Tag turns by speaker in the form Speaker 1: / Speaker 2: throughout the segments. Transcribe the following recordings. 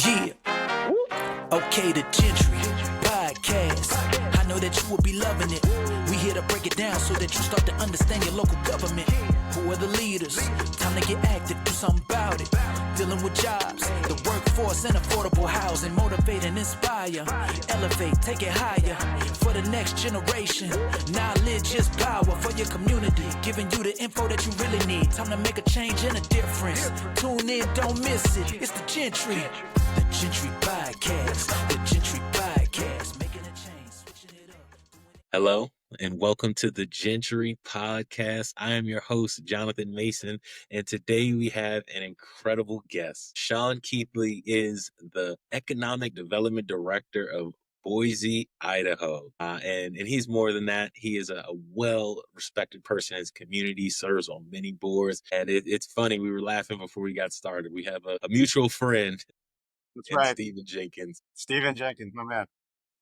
Speaker 1: Yeah, okay, the Gentry Podcast. I know that you will be loving it. We here to break it down so that you start to understand your local government. Who are the leaders? Time to get active, do something about it. Dealing with jobs, the workforce, and affordable housing. Motivate and inspire. Elevate, take it higher. For the next generation, knowledge is power for your community. Giving you the info that you really need. Time to make a change and a difference. Tune in, don't miss it. It's the Gentry. The Gentry Podcast. The Gentry Podcast. Making a change, switching it up.
Speaker 2: Hello, and welcome to the Jentry Podcast. I am your host, Jonathan Mason, and today we have an incredible guest. Sean Keithley is the Economic Development Director of Boise, Idaho. And he's more than that. He is a well-respected person in his community, serves on many boards. And it's funny, we were laughing before we got started. We have a mutual friend.
Speaker 3: That's
Speaker 2: and
Speaker 3: right.
Speaker 2: Stephen Jenkins.
Speaker 3: Stephen Jenkins, my man.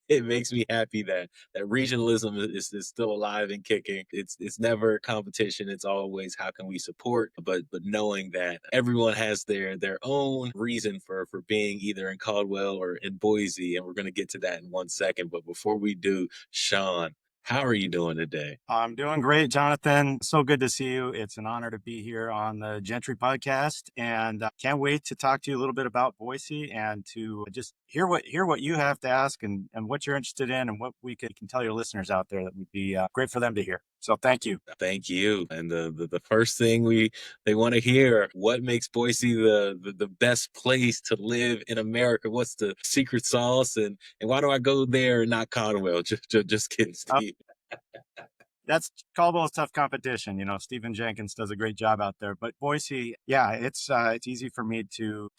Speaker 2: It makes me happy that regionalism is still alive and kicking. It's never competition. It's always how can we support, but knowing that everyone has their own reason for being either in Caldwell or in Boise, and we're going to get to that in 1 second. But before we do, Sean, how are you doing today?
Speaker 3: I'm doing great, Jonathan. So good to see you. It's an honor to be here on the Jentry Podcast, and can't wait to talk to you a little bit about Boise and to just hear what you have to ask and what you're interested in and what we can tell your listeners out there that would be great for them to hear. So thank you.
Speaker 2: Thank you. And the first thing they want to hear, what makes Boise the best place to live in America? What's the secret sauce? And why do I go there and not Caldwell? Just kidding, Steve.
Speaker 3: That's Caldwell's tough competition. You know, Stephen Jenkins does a great job out there. But Boise, yeah, it's easy for me to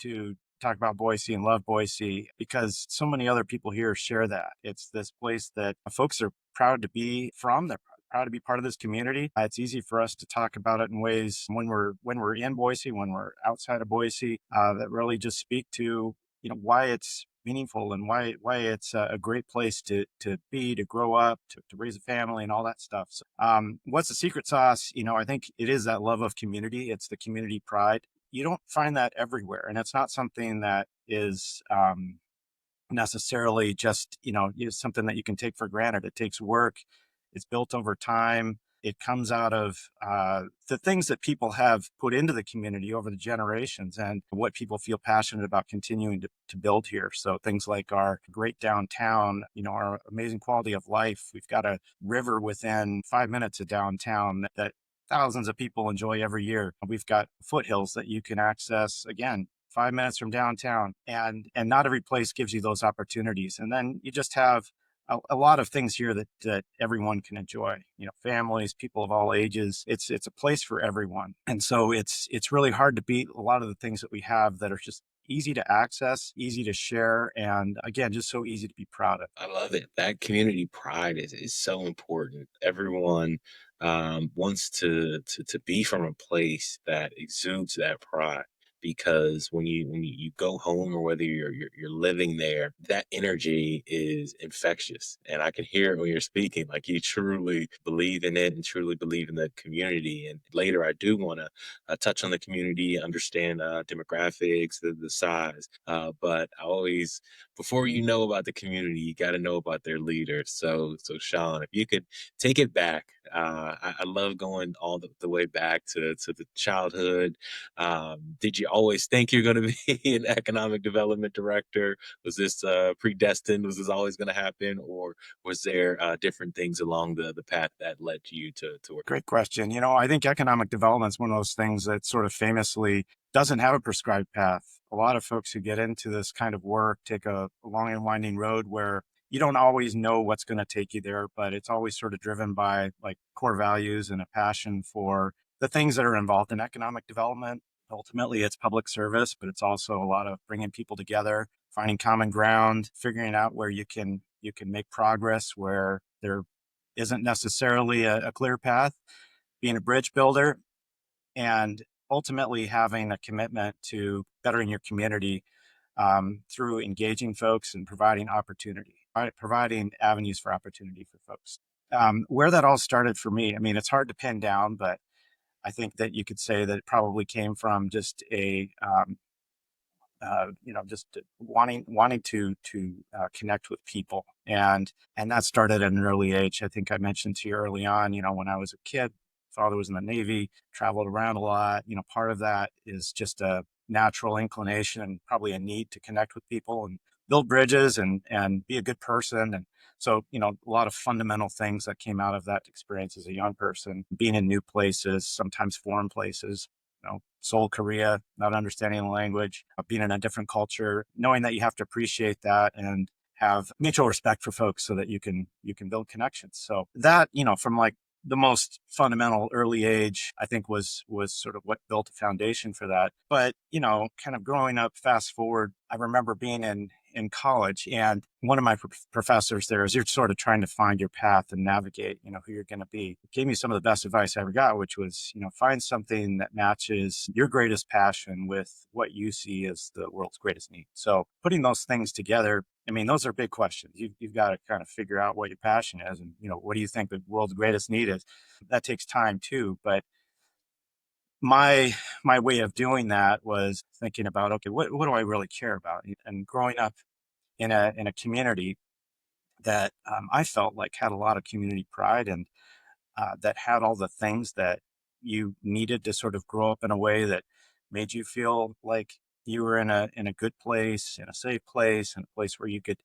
Speaker 3: talk about Boise and love Boise because so many other people here share that. It's this place that folks are proud to be from. They're proud to be part of this community. It's easy for us to talk about it in ways when we're in Boise, when we're outside of Boise, that really just speak to, you know, why it's meaningful and why it's a great place to be, to grow up, to raise a family and all that stuff. So, what's the secret sauce? You know, I think it is that love of community. It's the community pride. You don't find that everywhere. And it's not something that is necessarily just, you know, something that you can take for granted. It takes work. It's built over time. It comes out of the things that people have put into the community over the generations and what people feel passionate about continuing to build here. So things like our great downtown, you know, our amazing quality of life. We've got a river within 5 minutes of downtown that thousands of people enjoy every year. We've got foothills that you can access, again, 5 minutes from downtown. And not every place gives you those opportunities. And then you just have a lot of things here that everyone can enjoy, you know, families, people of all ages. It's a place for everyone. And so it's really hard to beat a lot of the things that we have that are just easy to access, easy to share, and again, just so easy to be proud of.
Speaker 2: I love it. That community pride is so important. Everyone wants to be from a place that exudes that pride. Because when you go home or whether you're living there, that energy is infectious, and I can hear it when you're speaking. Like you truly believe in it and truly believe in the community. And later, I do want to touch on the community, understand demographics, the size. But I always, before you know about the community, you got to know about their leaders. So Sean, if you could take it back, I love going all the way back to the childhood. Did you always think you're going to be an economic development director? Was this predestined? Was this always going to happen? Or was there different things along the path that led you to work?
Speaker 3: Great question. You know, I think economic development is one of those things that sort of famously doesn't have a prescribed path. A lot of folks who get into this kind of work take a long and winding road where you don't always know what's going to take you there, but it's always sort of driven by like core values and a passion for the things that are involved in economic development. Ultimately, it's public service, but it's also a lot of bringing people together, finding common ground, figuring out where you can make progress where there isn't necessarily a clear path, being a bridge builder, and ultimately having a commitment to bettering your community through engaging folks and providing opportunity, right? Providing avenues for opportunity for folks. Where that all started for me, I mean, it's hard to pin down, but I think that you could say that it probably came from just a just wanting to connect with people, and that started at an early age. I think I mentioned to you early on, when I was a kid, father was in the Navy, traveled around a lot. Part of that is just a natural inclination and probably a need to connect with people and build bridges and be a good person. And so, a lot of fundamental things that came out of that experience as a young person, being in new places, sometimes foreign places, Seoul, Korea, not understanding the language, being in a different culture, knowing that you have to appreciate that and have mutual respect for folks so that you can build connections. So that, from like the most fundamental early age, I think was sort of what built a foundation for that. But, kind of growing up, fast forward, I remember being in college, and one of my professors there, as you're sort of trying to find your path and navigate, who you're going to be, gave me some of the best advice I ever got, which was, find something that matches your greatest passion with what you see as the world's greatest need. So putting those things together, I mean, those are big questions. You've got to kind of figure out what your passion is, and, what do you think the world's greatest need is? That takes time too, but my way of doing that was thinking about, okay, what do I really care about? And growing up in a community that I felt like had a lot of community pride, and that had all the things that you needed to sort of grow up in a way that made you feel like you were in a good place, in a safe place, in a place where you could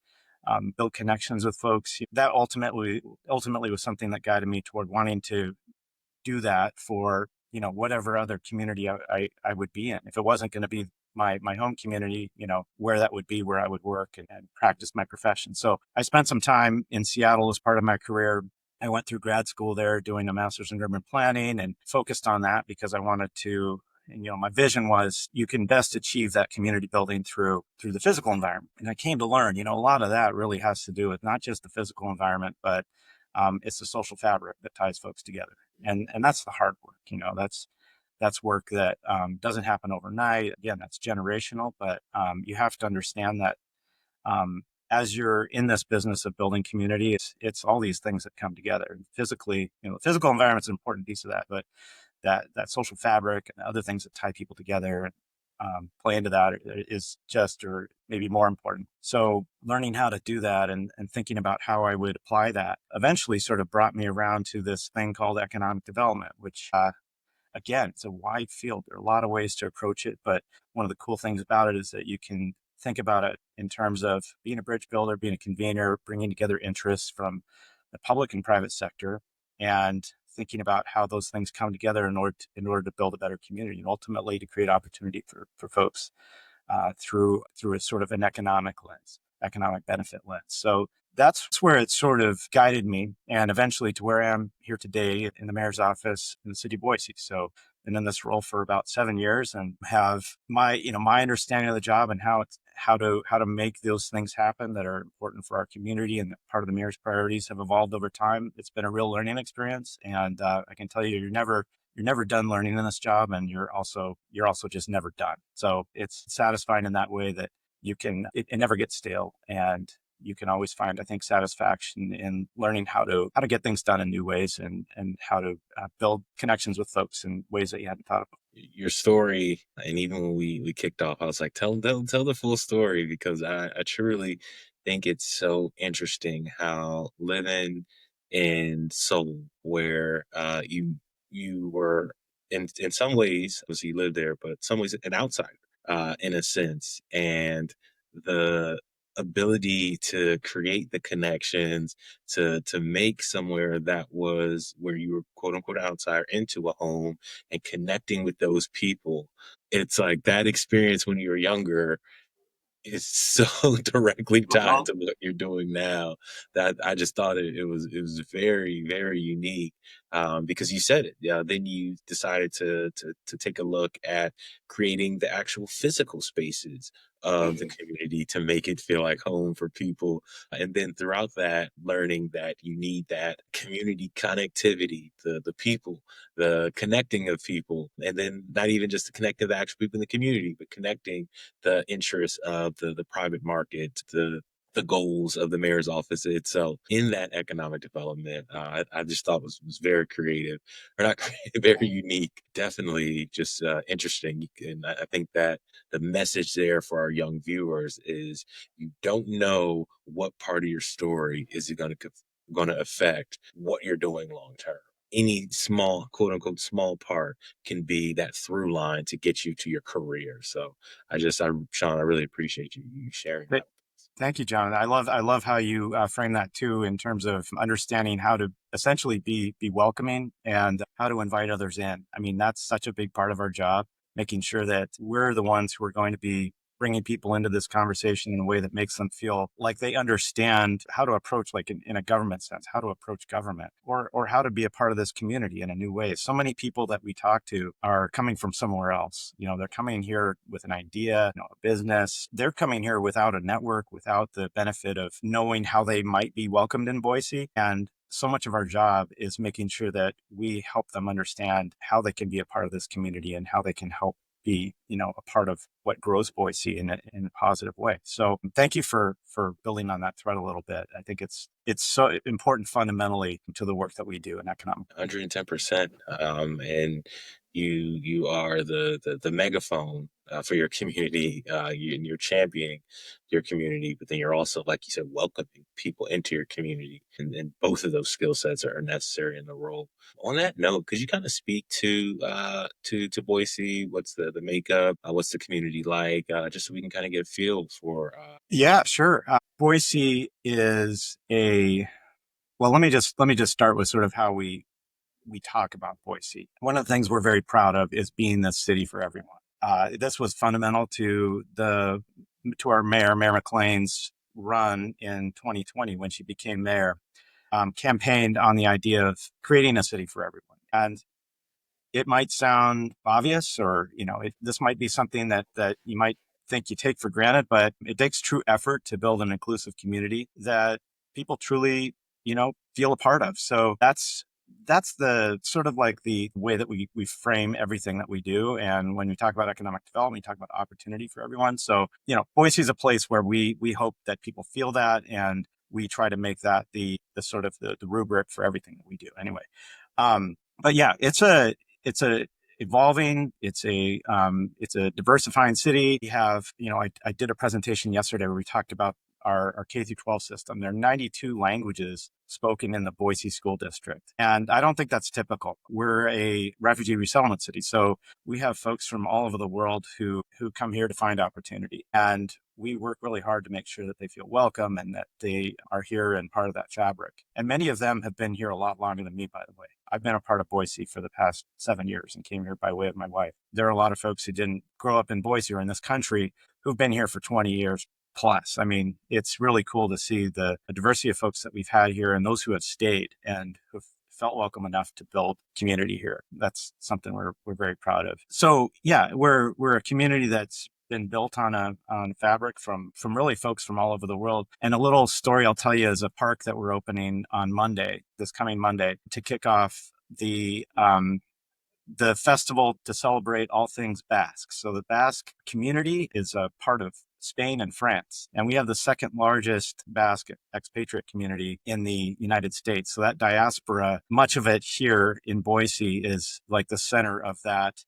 Speaker 3: build connections with folks. That ultimately was something that guided me toward wanting to do that for, whatever other community I would be in. If it wasn't going to be my home community, where that would be, where I would work and practice my profession. So I spent some time in Seattle as part of my career. I went through grad school there doing a master's in urban planning and focused on that because I wanted to, and, my vision was you can best achieve that community building through the physical environment. And I came to learn, a lot of that really has to do with not just the physical environment, but it's the social fabric that ties folks together. And that's the hard work, that's work that doesn't happen overnight. Again, that's generational, but you have to understand that as you're in this business of building community, it's all these things that come together. And physically, the physical environment's an important piece of that, but that social fabric and other things that tie people together play into that is just, or maybe more important. So learning how to do that and thinking about how I would apply that eventually sort of brought me around to this thing called economic development, which again, it's a wide field. There are a lot of ways to approach it, but one of the cool things about it is that you can think about it in terms of being a bridge builder, being a convener, bringing together interests from the public and private sector, and thinking about how those things come together in order to build a better community and ultimately to create opportunity for folks through a sort of an economic benefit lens. So that's where it sort of guided me, and eventually to where I am here today in the mayor's office in the city of Boise. So been in this role for about 7 years and have my understanding of the job and how to make those things happen that are important for our community and part of the mayor's priorities have evolved over time. It's been a real learning experience, and I can tell you, you're never done learning in this job, and you're also just never done. So it's satisfying in that way that it never gets stale, and you can always find, I think, satisfaction in learning how to get things done in new ways and how to build connections with folks in ways that you hadn't thought of.
Speaker 2: Your story, and even when we kicked off, I was like, tell the full story, because I truly think it's so interesting how living in Seoul, where you were in some ways, obviously you lived there, but some ways an outsider in a sense, and the ability to create the connections to make somewhere that was where you were quote unquote outsider into a home and connecting with those people. It's like that experience when you were younger is so directly tied to what you're doing now that I just thought it was very, very unique, because you said it. Yeah, then you decided to take a look at creating the actual physical spaces of the community to make it feel like home for people. And then throughout that, learning that you need that community connectivity, the people, the connecting of people, and then not even just the connecting of the actual people in the community, but connecting the interests of the private market, the the goals of the mayor's office itself in that economic development. I just thought was very creative, or not creative, very unique. Definitely just interesting. And I think that the message there for our young viewers is you don't know what part of your story is going to affect what you're doing long term. Any small, quote unquote, small part can be that through line to get you to your career. So Sean, I really appreciate you sharing that.
Speaker 3: Thank you, John. I love how you frame that too, in terms of understanding how to essentially be welcoming and how to invite others in. I mean, that's such a big part of our job, making sure that we're the ones who are going to be bringing people into this conversation in a way that makes them feel like they understand how to approach, like in a government sense, how to approach government, or how to be a part of this community in a new way. So many people that we talk to are coming from somewhere else. You know, they're coming here with an idea, you know, a business. They're coming here without a network, without the benefit of knowing how they might be welcomed in Boise. And so much of our job is making sure that we help them understand how they can be a part of this community and how they can help be, you know, a part of what grows Boise in a positive way. So thank you for building on that thread a little bit. I think it's so important fundamentally to the work that we do in economic.
Speaker 2: 110%. And you are the megaphone for your community. You're championing your community, but then you're also, like you said, welcoming people into your community. And both of those skill sets are necessary in the role. On that note, could you kind of speak to Boise? What's the makeup? What's the community like? Just so we can kind of get a feel for.
Speaker 3: Yeah, sure. Boise is well, let me just start with sort of how we talk about Boise. One of the things we're very proud of is being the city for everyone. This was fundamental to our Mayor McLean's run in 2020 when she became mayor, campaigned on the idea of creating a city for everyone. And it might sound obvious, or, you know, this might be something that you might think you take for granted, but it takes true effort to build an inclusive community that people truly, you know, feel a part of. So that's the sort of like the way that we frame everything that we do. And when we talk about economic development, we talk about opportunity for everyone. So, you know, Boise is a place where we hope that people feel that, and we try to make that the sort of the rubric for everything that we do anyway. But yeah, it's a evolving, it's a diversifying city. We have, you know, I did a presentation yesterday where we talked about our K through 12 system. There are 92 languages spoken in the Boise School District. And I don't think that's typical. We're a refugee resettlement city. So we have folks from all over the world who come here to find opportunity. And we work really hard to make sure that they feel welcome and that they are here and part of that fabric. And many of them have been here a lot longer than me, by the way. I've been a part of Boise for the past 7 years and came here by way of my wife. There are a lot of folks who didn't grow up in Boise or in this country who've been here for 20 years plus. I mean, it's really cool to see the diversity of folks that we've had here and those who have stayed and who've felt welcome enough to build community here. That's something we're very proud of. So yeah, we're a community that's been built on fabric from really folks from all over the world. And a little story I'll tell you is a park that we're opening on Monday, this coming Monday, to kick off the festival to celebrate all things Basque. So the Basque community is a part of Spain and France, and we have the second largest Basque expatriate community in the United States. So that diaspora, much of it here in Boise, is like the center of that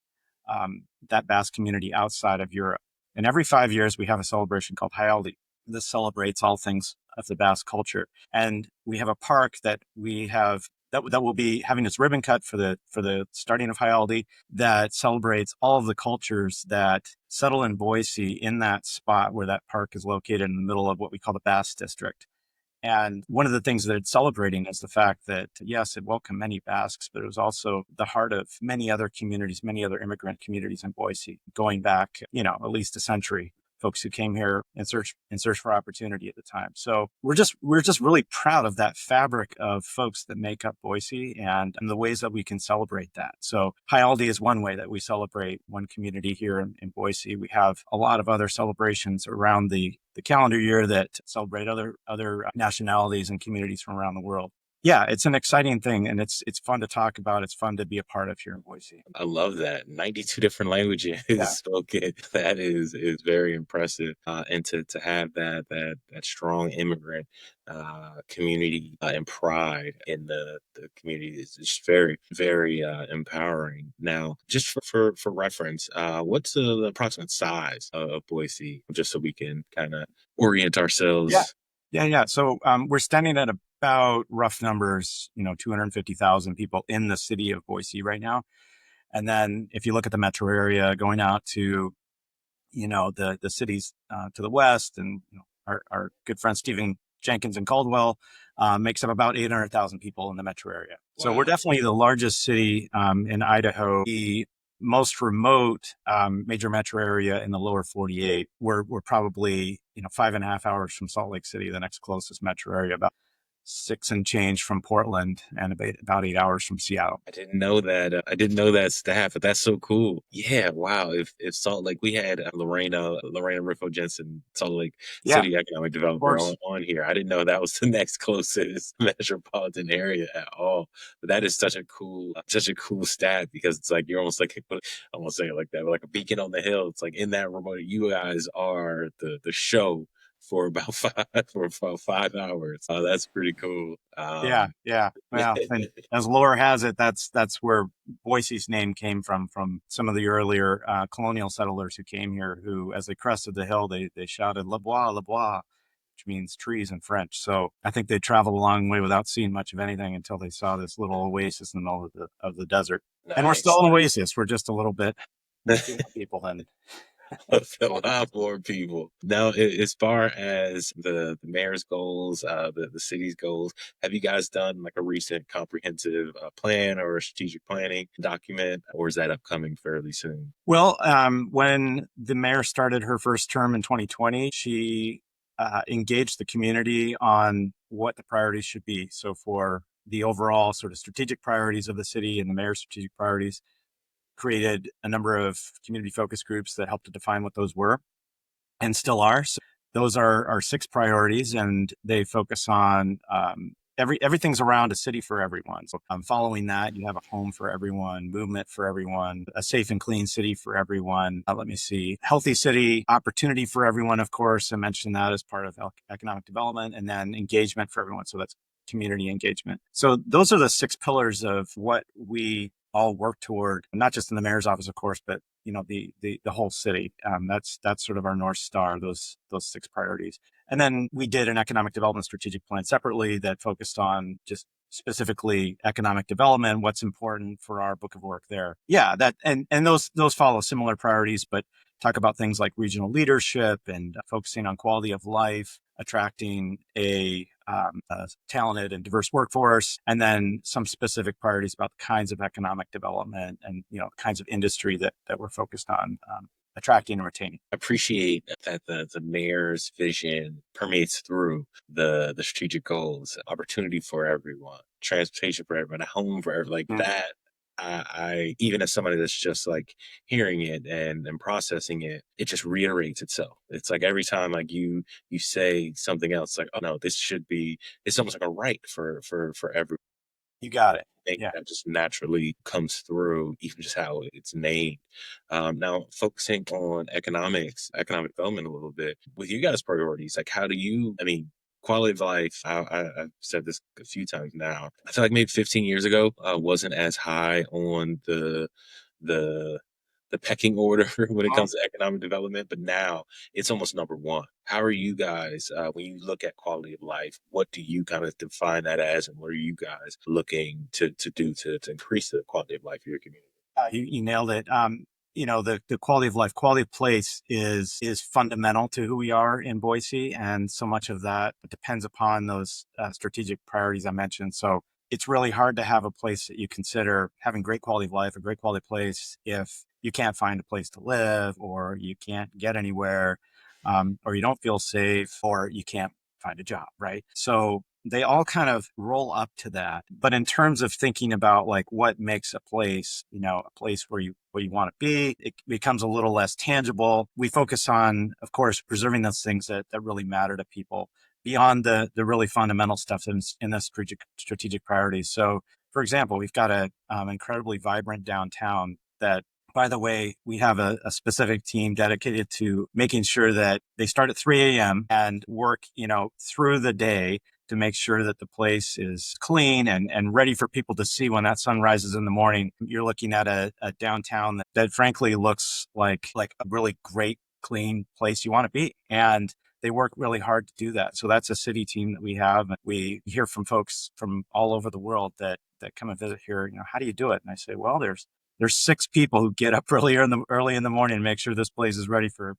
Speaker 3: Basque community outside of Europe. And every 5 years, we have a celebration called Hialdi. This celebrates all things of the Basque culture. And we have a park that we have that will be having its ribbon cut for the starting of Hialdi, that celebrates all of the cultures that settle in Boise in that spot where that park is located in the middle of what we call the Basque District. And one of the things that it's celebrating is the fact that, yes, it welcomed many Basques, but it was also the heart of many other communities, many other immigrant communities in Boise, going back, you know, at least a century. Folks who came here in search for opportunity at the time. So we're just really proud of that fabric of folks that make up Boise and the ways that we can celebrate that. So Hialdi is one way that we celebrate one community here in Boise. We have a lot of other celebrations around the calendar year that celebrate other nationalities and communities from around the world. yeah, it's an exciting thing, and it's fun to talk about. It's fun to be a part of here in Boise.
Speaker 2: I love that. 92 different languages
Speaker 3: Yeah.
Speaker 2: spoken. That is very impressive. And to have that strong immigrant community and pride in the community is just very, very empowering. Now, just for reference, what's the approximate size of Boise, just so we can kind of orient
Speaker 3: Yeah.
Speaker 2: ourselves?
Speaker 3: Yeah. So we're standing at about rough numbers, 250,000 people in the city of Boise right now. And then if you look at the metro area going out to, the cities to the west, and our good friend Stephen Jenkins in Caldwell makes up about 800,000 people in the metro area. So we're
Speaker 2: Wow.
Speaker 3: definitely the largest city in Idaho. The most remote major metro area in the lower 48. We're probably 5.5 hours from Salt Lake City, the next closest metro area, about 6 and change from Portland, and about 8 hours from Seattle.
Speaker 2: I didn't know that. I didn't know that stat, but that's so cool. Yeah, wow. If Salt Lake, we had Lorena Riffo Jensen, Salt Lake
Speaker 3: Yeah,
Speaker 2: City economic
Speaker 3: of
Speaker 2: developer
Speaker 3: course.
Speaker 2: on here. I didn't know that was the next closest metropolitan area at all. But that is such a cool stat, because it's like you're almost like, I won't say it like that, but like a beacon on the hill. It's like in that remote, you guys are the show for about about 5 hours. That's pretty cool.
Speaker 3: Yeah. Well, and as lore has it, that's where Boise's name came from some of the earlier colonial settlers who came here, who, as they crested the hill, they shouted "Le Bois, Le Bois," which means trees in French. So I think they traveled a long way without seeing much of anything until they saw this little oasis in the middle of the desert. And we're
Speaker 2: Nice.
Speaker 3: still an oasis. We're just a little bit fewer people than.
Speaker 2: A lot more people. Now, as far as the mayor's goals, the city's goals, have you guys done like a recent comprehensive plan or a strategic planning document, or is that upcoming fairly soon?
Speaker 3: Well, when the mayor started her first term in 2020, she engaged the community on what the priorities should be. So for the overall sort of strategic priorities of the city and the mayor's strategic priorities, created a number of community focus groups that helped to define what those were and still are. So those are our 6 priorities, and they focus on everything's around a city for everyone. So following that, you have a home for everyone, movement for everyone, a safe and clean city for everyone. Let me see, healthy city, opportunity for everyone. Of course, I mentioned that as part of economic development, and then engagement for everyone. So that's community engagement. So those are the 6 pillars of what we all work toward, not just in the mayor's office, of course, but the whole city. That's sort of our North Star, those 6 priorities. And then we did an economic development strategic plan separately that focused on just specifically economic development, what's important for our book of work there. Yeah, that and those follow similar priorities, but talk about things like regional leadership and focusing on quality of life, attracting a talented and diverse workforce, and then some specific priorities about the kinds of economic development and kinds of industry that we're focused on attracting and retaining.
Speaker 2: Appreciate that the mayor's vision permeates through the strategic goals: opportunity for everyone, transportation for everyone, a home for everyone, like
Speaker 3: Mm.
Speaker 2: that. I even as somebody that's just like hearing it and processing it, it just reiterates itself. It's like every time like you say something else, like, oh no, this should be. It's almost like a right for everyone.
Speaker 3: You got it.
Speaker 2: Think
Speaker 3: Yeah.
Speaker 2: that just naturally comes through, even just how it's named. Now, focusing on economic development a little bit, with you guys' priorities, like how do you, I mean, quality of life, I've said this a few times now. I feel like maybe 15 years ago wasn't as high on the the pecking order when it
Speaker 3: Mhm.
Speaker 2: comes to economic development, but now it's almost number one. How are you guys, when you look at quality of life, what do you kind of define that as, and what are you guys looking to do to increase the quality of life of your community?
Speaker 3: You nailed it. The quality of life, quality of place is fundamental to who we are in Boise, and so much of that depends upon those strategic priorities I mentioned. So it's really hard to have a place that you consider having great quality of life, a great quality place, if you can't find a place to live, or you can't get anywhere, or you don't feel safe, or you can't find a job, right? So they all kind of roll up to that. But in terms of thinking about like what makes a place, a place where you want to be, it becomes a little less tangible. We focus on, of course, preserving those things that really matter to people, beyond the really fundamental stuff in the strategic priorities. So, for example, we've got a incredibly vibrant downtown that, by the way, we have a specific team dedicated to making sure that they start at 3 a.m. and work, through the day to make sure that the place is clean and ready for people to see when that sun rises in the morning. You're looking at a downtown that frankly looks like a really great, clean place you want to be. And they work really hard to do that. So that's a city team that we have. We hear from folks from all over the world that come and visit here. How do you do it? And I say, well, there's 6 people who get up early in the morning and make sure this place is ready for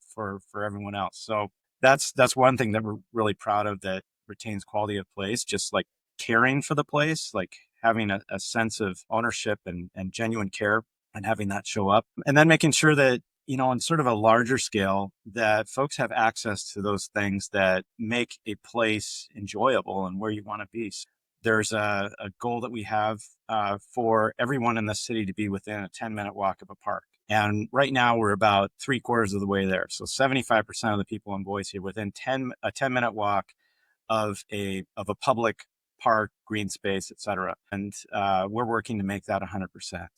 Speaker 3: everyone else. So that's one thing that we're really proud of that retains quality of place, just like caring for the place, like having a sense of ownership and genuine care and having that show up. And then making sure that, on sort of a larger scale, that folks have access to those things that make a place enjoyable and where you want to be. So there's a goal that we have for everyone in the city to be within a 10-minute walk of a park. And right now we're about 3/4 of the way there. So 75% of the people in Boise are within a 10-minute walk of a public park, green space, et cetera. And we're working to make that 100%.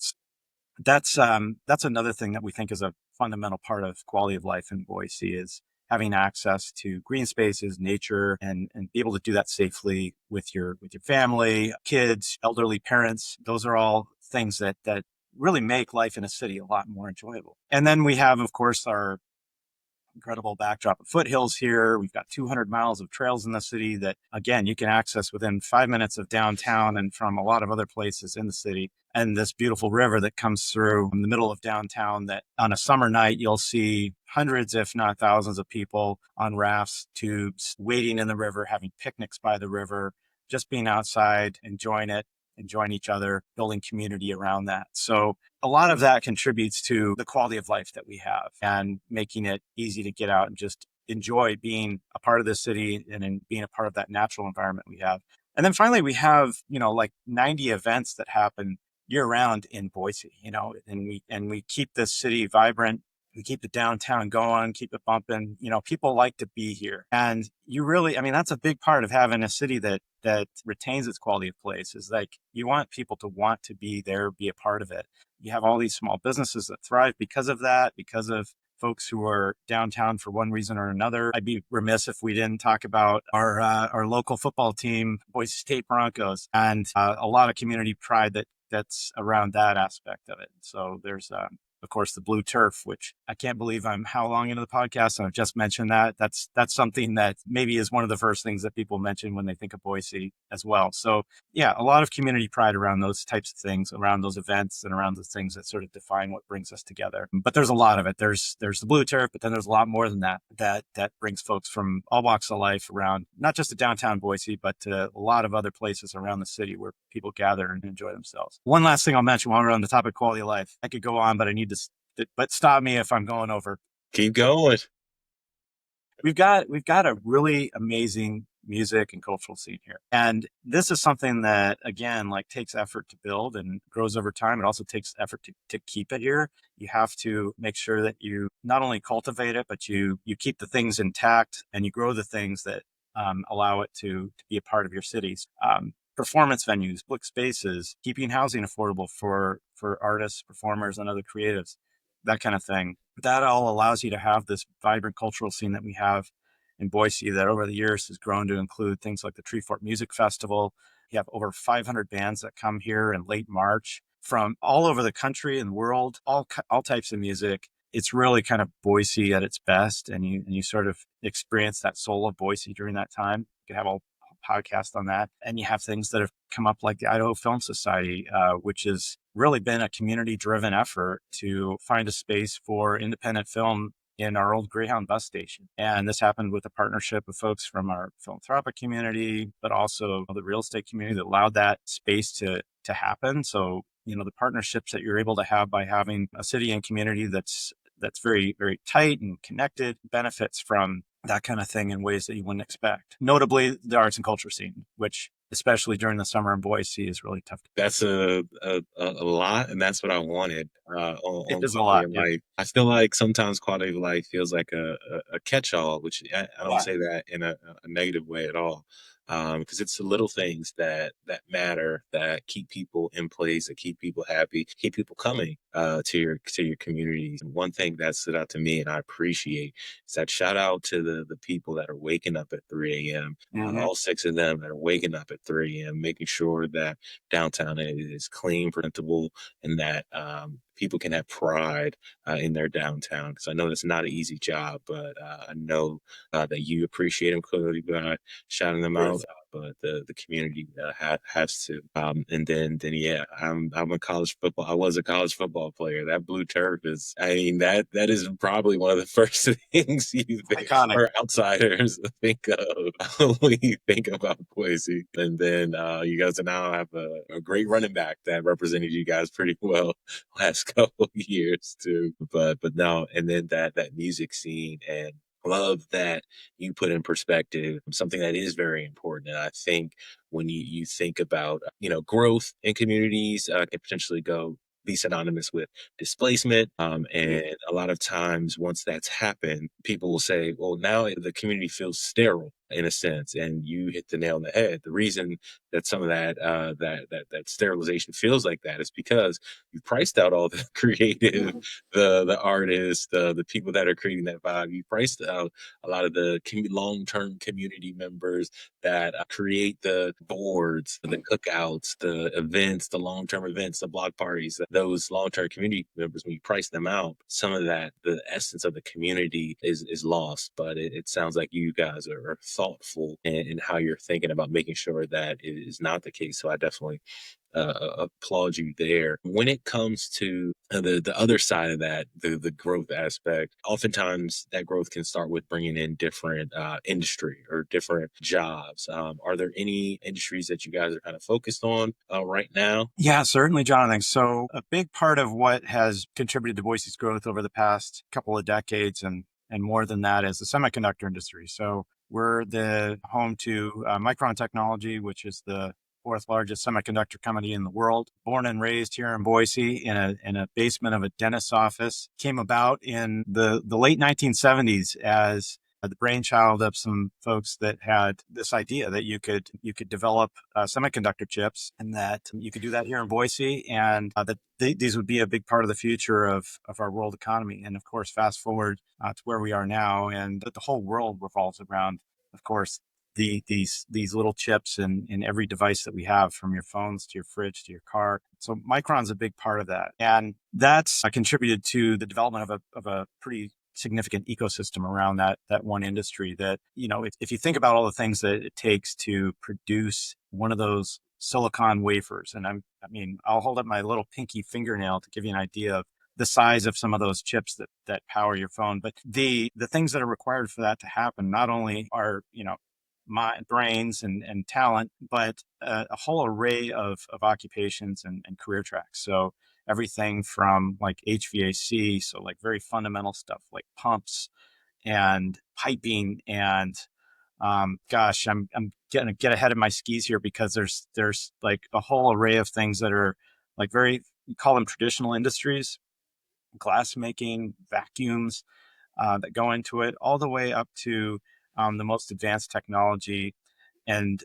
Speaker 3: That's another thing that we think is a fundamental part of quality of life in Boise is having access to green spaces, nature, and be able to do that safely with your family, kids, elderly parents. Those are all things that really make life in a city a lot more enjoyable. And then we have, of course, our incredible backdrop of foothills here. We've got 200 miles of trails in the city that, again, you can access within 5 minutes of downtown and from a lot of other places in the city. And this beautiful river that comes through in the middle of downtown that on a summer night, you'll see hundreds, if not thousands of people on rafts, tubes, wading in the river, having picnics by the river, just being outside, enjoying it, enjoying each other, building community around that. So a lot of that contributes to the quality of life that we have and making it easy to get out and just enjoy being a part of the city and being a part of that natural environment we have. And then finally, we have, like 90 events that happen year round in Boise, and we keep this city vibrant. We keep the downtown going, keep it bumping. People like to be here. And that's a big part of having a city that retains its quality of place is like you want people to want to be there, be a part of it. You have all these small businesses that thrive because of that, because of folks who are downtown for one reason or another. I'd be remiss if we didn't talk about our local football team, Boise State Broncos, and a lot of community pride that's around that aspect of it. So there's of course, the blue turf, which I can't believe I'm how long into the podcast and I've just mentioned that. That's something that maybe is one of the first things that people mention when they think of Boise as well. So yeah, a lot of community pride around those types of things, around those events and around the things that sort of define what brings us together. But there's a lot of it. There's the blue turf, but then there's a lot more than that brings folks from all walks of life around, not just to downtown Boise, but to a lot of other places around the city where people gather and enjoy themselves. One last thing I'll mention while we're on the topic of quality of life. I could go on, but I need but stop me if I'm going over.
Speaker 2: Keep going.
Speaker 3: We've got a really amazing music and cultural scene here. And this is something that, again, takes effort to build and grows over time. It also takes effort to keep it here. You have to make sure that you not only cultivate it, but you keep the things intact and you grow the things that allow it to be a part of your cities. Performance venues, public spaces, keeping housing affordable for artists, performers, and other creatives, that kind of thing. That all allows you to have this vibrant cultural scene that we have in Boise that over the years has grown to include things like the Treefort Music Festival. You have over 500 bands that come here in late March from all over the country and world, all types of music. It's really kind of Boise at its best, and you sort of experience that soul of Boise during that time. You can have a podcast on that. And you have things that have come up like the Idaho Film Society, which has really been a community-driven effort to find a space for independent film in our old Greyhound bus station. And this happened with a partnership of folks from our philanthropic community, but also the real estate community that allowed that space to happen. So, the partnerships that you're able to have by having a city and community that's very, very tight and connected benefits from that kind of thing in ways that you wouldn't expect. Notably, the arts and culture scene, which especially during the summer in Boise, is really tough.
Speaker 2: That's a lot, and that's what I wanted
Speaker 3: It
Speaker 2: on
Speaker 3: is a
Speaker 2: quality
Speaker 3: lot.
Speaker 2: of
Speaker 3: Yeah.
Speaker 2: life. I feel like sometimes quality of life feels like a catch-all, which I don't
Speaker 3: Yeah.
Speaker 2: say that in a negative way at all, because it's the little things that matter, that keep people in place, that keep people happy, keep people coming to your communities. And one thing that stood out to me, and I appreciate, is that shout out to the people that are waking up at 3 a.m.
Speaker 3: Mhm.
Speaker 2: All six of them that are waking up at 3 a.m., making sure that downtown is clean, presentable, and that people can have pride in their downtown. Because I know that's not an easy job, but I know that you appreciate them clearly by shouting them out. But the community has to. And then yeah, I'm a college football. I was a college football player. That blue turf is. I mean that is probably one of the first things you think
Speaker 3: Iconic.
Speaker 2: or outsiders think of when you think about Boise. And then you guys now have a great running back that represented you guys pretty well last couple of years too. But now and then that music scene, and love that you put in perspective something that is very important. And I think when you think about growth in communities can potentially go be synonymous with displacement. And a lot of times once that's happened, people will say, well, now the community feels sterile in a sense. And you hit the nail on the head. The reason that some of that sterilization feels like that is because you priced out all the creative, the artists, the people that are creating that vibe. You priced out a lot of the long-term community members that create the boards, the cookouts, the events, the long-term events, the block parties. Those long-term community members, when you price them out, some of that, the essence of the community is lost. But it sounds like you guys are thoughtful in how you're thinking about making sure that it is not the case. So I definitely applaud you there. When it comes to the other side of that, the growth aspect, oftentimes that growth can start with bringing in different industry or different jobs. Are there any industries that you guys are kind of focused on right now?
Speaker 3: Yeah, certainly, Jonathan. So a big part of what has contributed to Boise's growth over the past couple of decades and more than that is the semiconductor industry. So we're the home to Micron Technology, which is the fourth largest semiconductor company in the world. Born and raised here in Boise in a basement of a dentist's office. Came about in the late 1970s as the brainchild of some folks that had this idea that you could develop semiconductor chips, and that you could do that here in Boise, and that these would be a big part of the future of our world economy. And of course, fast forward to where we are now, and the whole world revolves around, of course, these little chips in every device that we have, from your phones to your fridge to your car. So Micron's a big part of that, and that's contributed to the development of a pretty significant ecosystem around that one industry. That, if you think about all the things that it takes to produce one of those silicon wafers, and I'll hold up my little pinky fingernail to give you an idea of the size of some of those chips that power your phone. But the things that are required for that to happen not only are, my brains and talent, but a whole array of occupations and career tracks. So everything from like HVAC, so like very fundamental stuff like pumps and piping, and gosh, I'm gonna get ahead of my skis here because there's like a whole array of things that are like very, you call them traditional industries, glass making, vacuums that go into it, all the way up to the most advanced technology and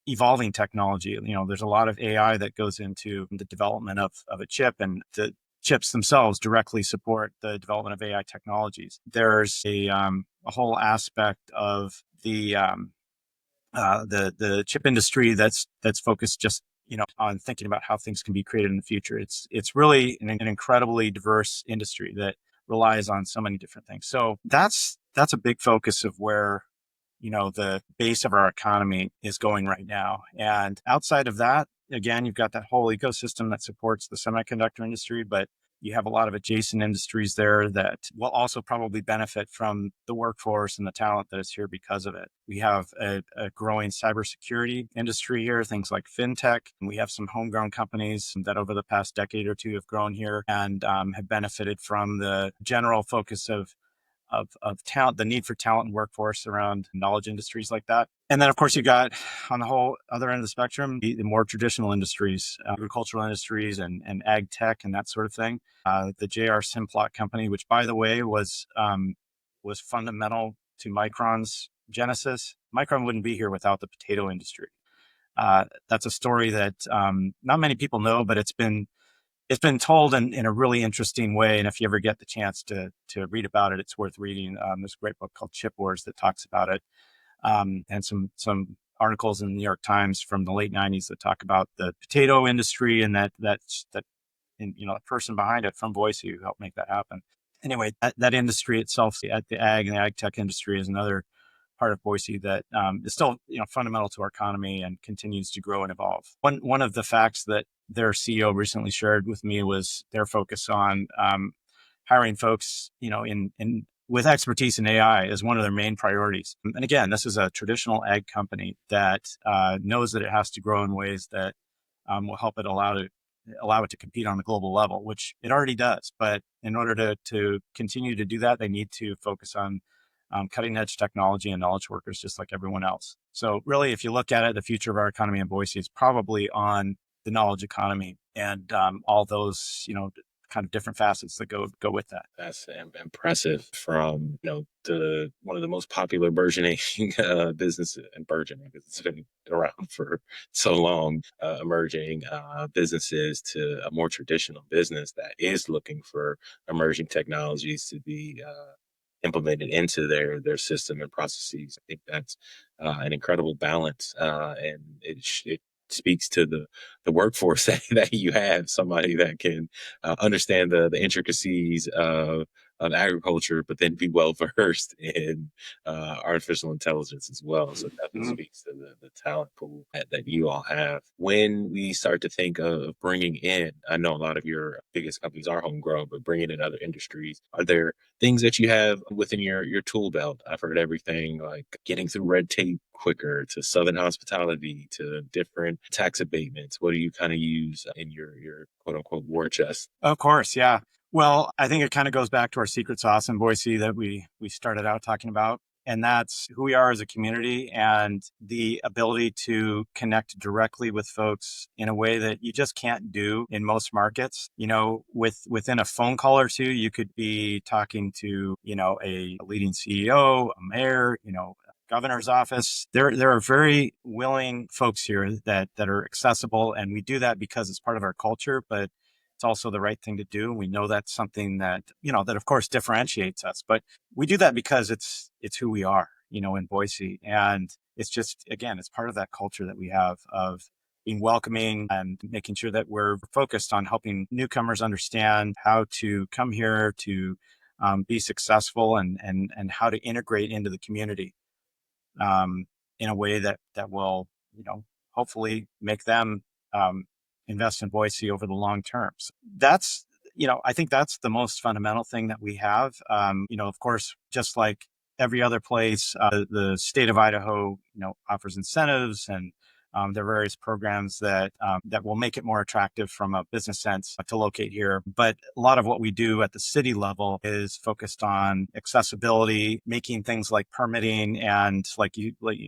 Speaker 3: evolving technology. There's a lot of AI that goes into the development of a chip, and the chips themselves directly support the development of AI technologies. There's a whole aspect of the chip industry that's focused just on thinking about how things can be created in the future. It's really an incredibly diverse industry that relies on so many different things. So that's a big focus of where the base of our economy is going right now. And outside of that, again, you've got that whole ecosystem that supports the semiconductor industry, but you have a lot of adjacent industries there that will also probably benefit from the workforce and the talent that is here because of it. We have a growing cybersecurity industry here, things like fintech. And we have some homegrown companies that over the past decade or two have grown here and have benefited from the general focus of of talent, the need for talent and workforce around knowledge industries like that. And then, of course, you got on the whole other end of the spectrum, the more traditional industries, agricultural industries and ag tech and that sort of thing. The J.R. Simplot company, which, by the way, was fundamental to Micron's genesis. Micron wouldn't be here without the potato industry. That's a story that not many people know, but it's been told in a really interesting way. And if you ever get the chance to read about it, it's worth reading. There's a great book called Chip Wars that talks about it, and some articles in the New York Times from the late '90s that talk about the potato industry and that and, the person behind it from Boise who helped make that happen. Anyway, that industry itself, the ag and the ag tech industry, is another part of Boise that is still fundamental to our economy and continues to grow and evolve. One of the facts that their CEO recently shared with me was their focus on hiring folks, in with expertise in AI as one of their main priorities. And again, this is a traditional ag company that knows that it has to grow in ways that will help it allow it to compete on the global level, which it already does. But in order to continue to do that, they need to focus on cutting edge technology and knowledge workers, just like everyone else. So really, if you look at it, the future of our economy in Boise is probably on the knowledge economy and all those, kind of different facets that go with that.
Speaker 2: That's impressive. From the one of the most popular burgeoning businesses, and burgeoning because it's been around for so long, emerging businesses to a more traditional business that is looking for emerging technologies to be implemented into their system and processes. I think that's an incredible balance, and it speaks to the workforce that you have, somebody that can understand the intricacies of agriculture, but then be well versed in artificial intelligence as well. So it definitely speaks to the talent pool that you all have. When we start to think of bringing in, I know a lot of your biggest companies are homegrown, but bringing in other industries, are there things that you have within your tool belt? I've heard everything like getting through red tape quicker to Southern hospitality to different tax abatements. What do you kind of use in your quote unquote war chest?
Speaker 3: Of course, yeah. Well, I think it kind of goes back to our secret sauce in Boise that we started out talking about. And that's who we are as a community and the ability to connect directly with folks in a way that you just can't do in most markets. Within a phone call or two, you could be talking to, a leading CEO, a mayor, governor's office. There are very willing folks here that are accessible. And we do that because it's part of our culture, but it's also the right thing to do. We know that's something that, that of course differentiates us, but we do that because it's who we are, in Boise. And it's just, again, it's part of that culture that we have of being welcoming and making sure that we're focused on helping newcomers understand how to come here to be successful and how to integrate into the community in a way that will, hopefully make them invest in Boise over the long term. So that's, I think that's the most fundamental thing that we have. Of course, just like every other place, the state of Idaho, offers incentives and there are various programs that will make it more attractive from a business sense to locate here. But a lot of what we do at the city level is focused on accessibility, making things like permitting and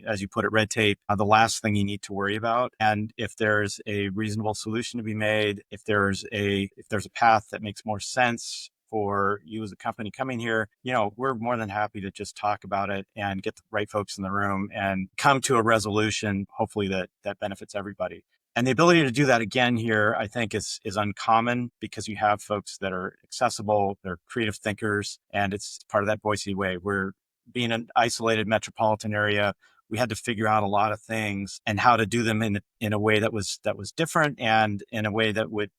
Speaker 3: as you put it, red tape, the last thing you need to worry about. And if there's a reasonable solution to be made, if there's a path that makes more sense for you as a company coming here, we're more than happy to just talk about it and get the right folks in the room and come to a resolution, hopefully that benefits everybody. And the ability to do that again here, I think is uncommon because you have folks that are accessible, they're creative thinkers, and it's part of that Boise way. We're being an isolated metropolitan area. We had to figure out a lot of things and how to do them in a way that was different and in a way that would,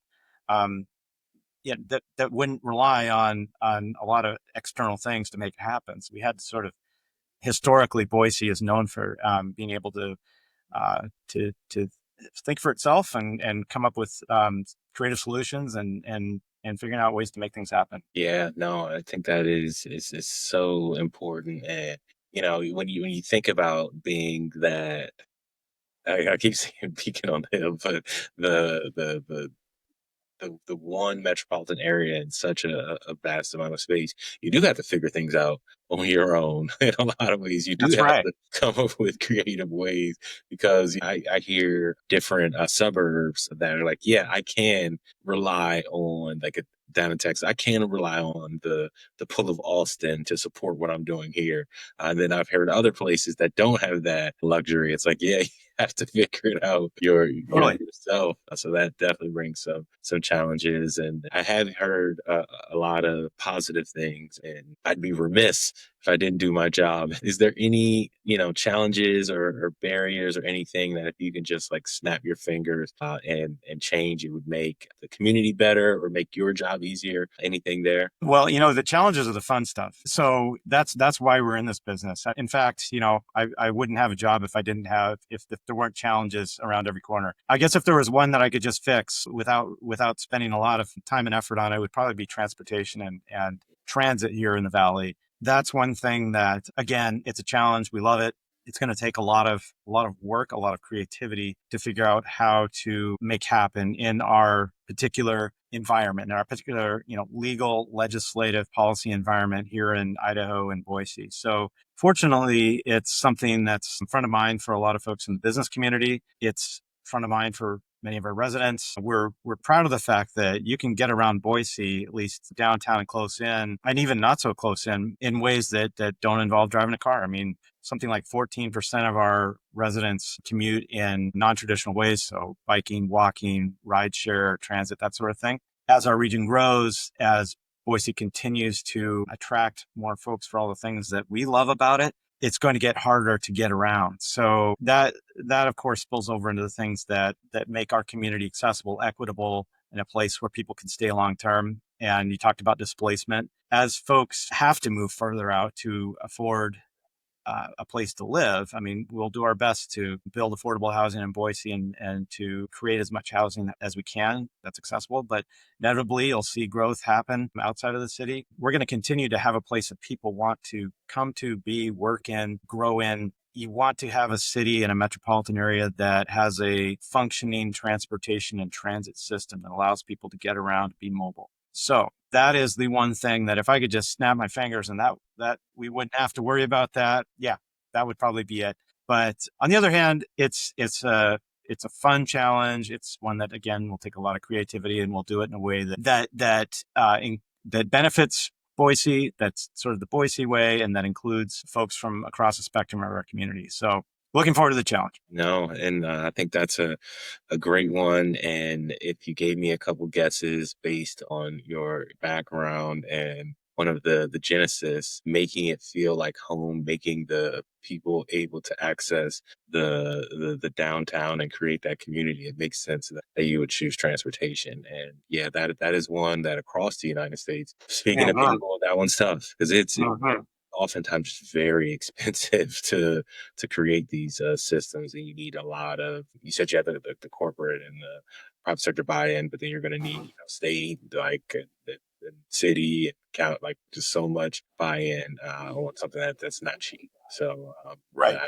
Speaker 3: that wouldn't rely on a lot of external things to make it happen. So we had to sort of, historically, Boise is known for being able to think for itself and come up with creative solutions and figuring out ways to make things happen.
Speaker 2: Yeah, no, I think that is so important. And when you think about being that, I keep saying beacon on the hill, but the the one metropolitan area in such a vast amount of space, you do have to figure things out on your own. In a lot of ways, you do
Speaker 3: That's
Speaker 2: have
Speaker 3: right.
Speaker 2: to come up with creative ways, because I hear different suburbs that are like, yeah, I can rely on like down in Texas, I can rely on the pull of Austin to support what I'm doing here. And then I've heard other places that don't have that luxury. It's like, yeah, you have to figure it out
Speaker 3: Totally.
Speaker 2: yourself. So that definitely brings some challenges. And I have heard a lot of positive things, and I'd be remiss if I didn't do my job. Is there any, challenges or barriers or anything that if you can just like snap your fingers and change, it would make the community better or make your job easier? Anything there?
Speaker 3: Well, the challenges are the fun stuff. So that's why we're in this business. In fact, I wouldn't have a job if there weren't challenges around every corner. I guess if there was one that I could just fix without spending a lot of time and effort on it, would probably be transportation and transit here in the Valley. That's one thing that, again, it's a challenge. We love it. It's going to take a lot of work, a lot of creativity to figure out how to make happen in our particular environment, in our particular, legal, legislative, policy environment here in Idaho and Boise. So fortunately, it's something that's in front of mind for a lot of folks in the business community. It's front of mind for many of our residents. We're proud of the fact that you can get around Boise, at least downtown and close in, and even not so close in ways that don't involve driving a car. I mean, something like 14% of our residents commute in non-traditional ways. So biking, walking, rideshare, transit, that sort of thing. As our region grows, as Boise continues to attract more folks for all the things that we love about it, it's going to get harder to get around. So that of course spills over into the things that make our community accessible, equitable, and a place where people can stay long term. And you talked about displacement. As folks have to move further out to afford a place to live, I mean, we'll do our best to build affordable housing in Boise and to create as much housing as we can that's accessible. But inevitably, you'll see growth happen outside of the city. We're going to continue to have a place that people want to come to, be, work in, grow in. You want to have a city and a metropolitan area that has a functioning transportation and transit system that allows people to get around, be mobile. So that is the one thing that if I could just snap my fingers and that we wouldn't have to worry about that. Yeah, that would probably be it. But on the other hand, it's a fun challenge. It's one that, again, will take a lot of creativity, and we'll do it in a way that benefits Boise. That's sort of the Boise way, and that includes folks from across the spectrum of our community. So looking forward to the challenge.
Speaker 2: No, and I think that's a great one. And if you gave me a couple guesses based on your background and one of the genesis, making it feel like home, making the people able to access the downtown and create that community, it makes sense that you would choose transportation. And yeah, that is one that across the United States, speaking of people, that one's tough because it's oftentimes very expensive to create these systems, and you need a lot of. You said you had the corporate and the private sector buy-in, but then you're going to need state, like the city, and count, like just so much buy-in on something that's not cheap. So
Speaker 3: Right.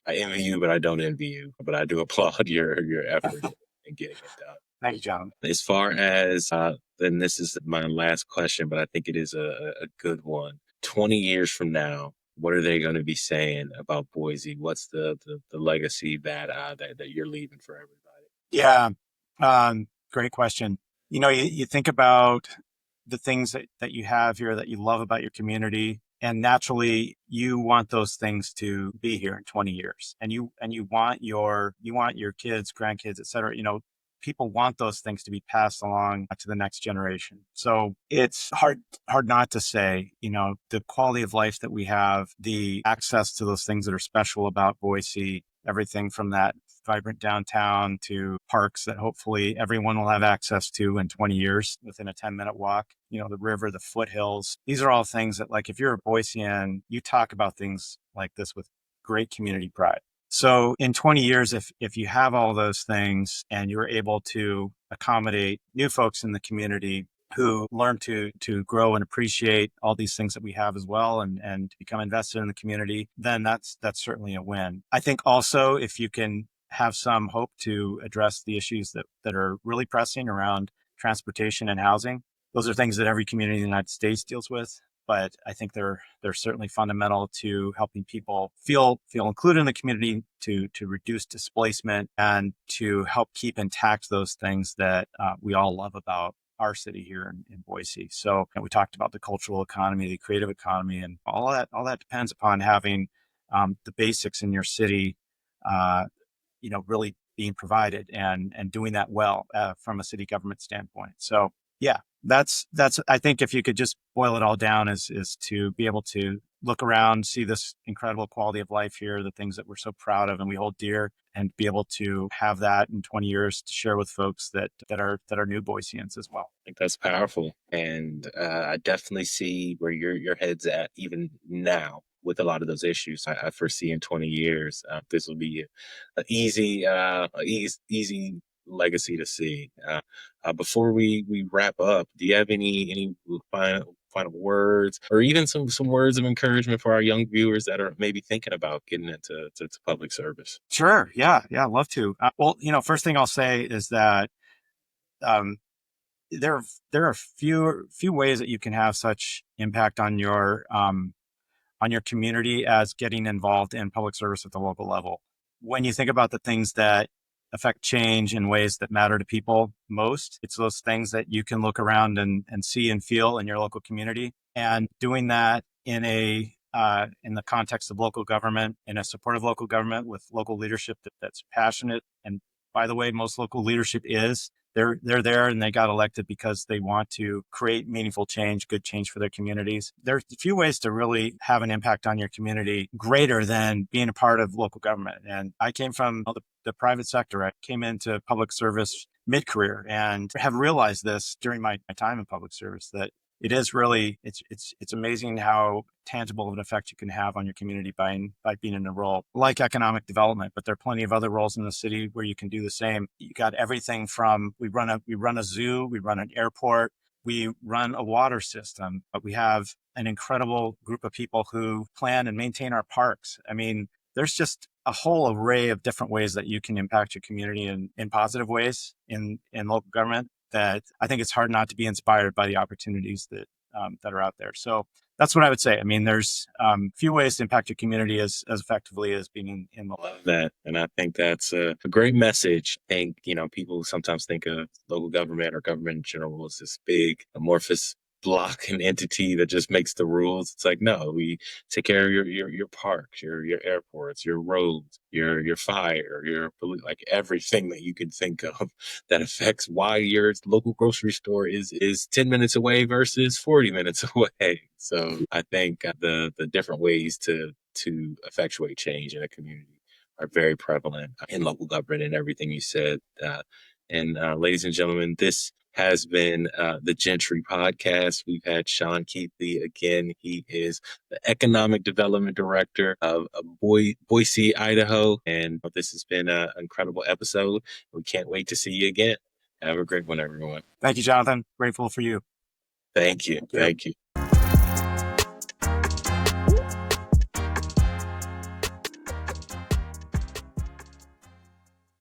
Speaker 2: I envy you, but I don't envy you. But I do applaud your effort in getting it done.
Speaker 3: Thank you, John.
Speaker 2: As far as then this is my last question, but I think it is a good one. 20 years from now, what are they going to be saying about Boise? What's the legacy that you're leaving for everybody?
Speaker 3: Yeah, great question. You think about the things that you have here that you love about your community, and naturally you want those things to be here in 20 years, and you want your kids, grandkids, et cetera. People want those things to be passed along to the next generation. So it's hard not to say, the quality of life that we have, the access to those things that are special about Boise, everything from that vibrant downtown to parks that hopefully everyone will have access to in 20 years within a 10-minute walk, the river, the foothills. These are all things that, like, if you're a Boisean, you talk about things like this with great community pride. So in 20 years, if you have all those things and you're able to accommodate new folks in the community who learn to grow and appreciate all these things that we have as well and become invested in the community, then that's certainly a win. I think also if you can have some hope to address the issues that are really pressing around transportation and housing. Those are things that every community in the United States deals with, but I think they're certainly fundamental to helping people feel included in the community, to reduce displacement, and to help keep intact those things that we all love about our city here in Boise. So, and we talked about the cultural economy, the creative economy, and all that depends upon having the basics in your city, really being provided and doing that well from a city government standpoint. So, yeah, that's I think if you could just boil it all down is to be able to look around, see this incredible quality of life here, the things that we're so proud of and we hold dear, and be able to have that in 20 years to share with folks that are new Boiseans as well.
Speaker 2: I think that's powerful. And I definitely see where your head's at even now with a lot of those issues. I foresee in 20 years, this will be an easy legacy to see. Before we wrap up, do you have any final words, or even some words of encouragement for our young viewers that are maybe thinking about getting into public service?
Speaker 3: Sure. Yeah. Love to. Well, first thing I'll say is that um, there are few ways that you can have such impact on your community as getting involved in public service at the local level. When you think about the things that affect change in ways that matter to people most, it's those things that you can look around and see and feel in your local community. And doing that in the context of local government, in a supportive local government with local leadership that's passionate. And by the way, most local leadership is. They're there and they got elected because they want to create meaningful change, good change for their communities. There's a few ways to really have an impact on your community greater than being a part of local government. And I came from the private sector. I came into public service mid-career and have realized this during my time in public service, that it is really, it's amazing how tangible of an effect you can have on your community by being in a role like economic development. But there are plenty of other roles in the city where you can do the same. You got everything from, we run a zoo, we run an airport, we run a water system, but we have an incredible group of people who plan and maintain our parks. I mean, there's just a whole array of different ways that you can impact your community in positive ways in local government, that I think it's hard not to be inspired by the opportunities that are out there. So that's what I would say. I mean, there's few ways to impact your community as effectively as being in the
Speaker 2: Love that. And I think that's a great message. I think, people sometimes think of local government or government in general as this big amorphous block and entity that just makes the rules. It's like, no, we take care of your parks, your airports, your roads, your fire, like everything that you can think of that affects why your local grocery store is 10 minutes away versus 40 minutes away. So I think the different ways to effectuate change in a community are very prevalent in local government, and everything you said. And ladies and gentlemen, this has been the Jentry Podcast. We've had Sean Keithley again. He is the Economic Development Director of Boise, Idaho. And this has been an incredible episode. We can't wait to see you again. Have a great one, everyone.
Speaker 3: Thank you, Jonathan. Grateful for you.
Speaker 2: Thank you. Thank you.